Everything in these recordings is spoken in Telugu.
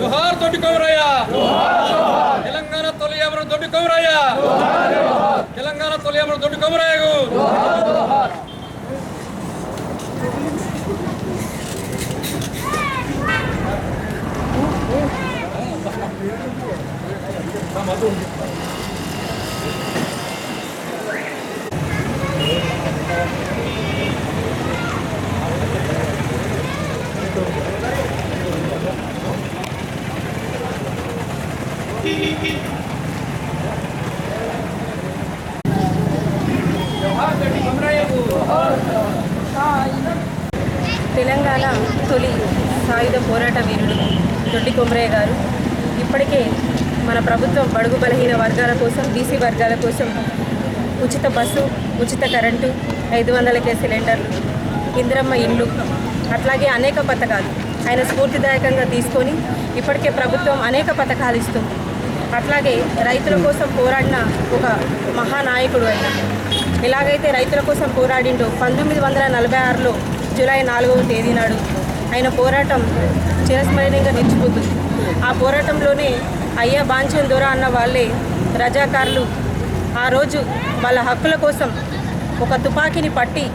జోహార్ దొడ్డి కొమరయ్య, తెలంగాణ తొలి అమరు దొడ్డి కొమరయ్య, తెలంగాణ తొలి అమరు దొడ్డి కొమరయ్యకు తెలంగాణ తొలి సాయుధ పోరాట వీరుడు దొడ్డి కొమరయ్య గారు ఇప్పటికే మన ప్రభుత్వం బడుగు బలహీన వర్గాల కోసం, బీసీ వర్గాల కోసం ఉచిత బస్సు, ఉచిత కరెంటు, 500కే సిలిండర్లు, ఇందిరమ్మ ఇల్లు, అట్లాగే అనేక పథకాలు ఆయన స్ఫూర్తిదాయకంగా తీసుకొని ఇప్పటికే ప్రభుత్వం అనేక పథకాలు ఇస్తుంది. అట్లాగే రైతుల కోసం పోరాడిన ఒక మహానాయకుడు ఆయన. ఎలాగైతే రైతుల కోసం పోరాడిండో 1946లో జూలై 4వ తేదీ నాడు ఆయన పోరాటం చిరస్మరణీయంగా నిలిచిపోతుంది. ఆ పోరాటంలోనే అయ్యా బాంచన్ దొర అన్న వాళ్ళే రజాకారులు ఆ రోజు వాళ్ళ హక్కుల కోసం ఒక తుపాకీని పట్టి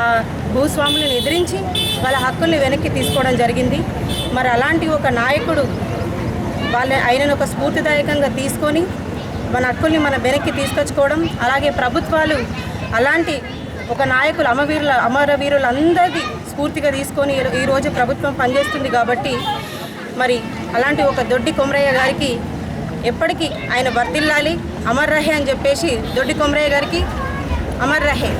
ఆ భూస్వాములను ఎదిరించి వాళ్ళ హక్కుల్ని వెనక్కి తీసుకోవడం జరిగింది. మరి అలాంటి ఒక నాయకుడు ఆయనను ఒక స్ఫూర్తిదాయకంగా తీసుకొని మన హక్కుల్ని మన వెనక్కి తీసుకొచ్చుకోవడం, అలాగే ప్రభుత్వాలు అలాంటి ఒక నాయకులు అమరవీరులందరిది స్ఫూర్తిగా తీసుకొని ఈరోజు ప్రభుత్వం పనిచేస్తుంది. కాబట్టి మరి అలాంటి ఒక దొడ్డి కొమరయ్య గారికి ఎప్పటికీ ఆయన వర్ధిల్లాలి, అమర్ రహే అని చెప్పేసి దొడ్డి కొమరయ్య గారికి అమర్ రహే.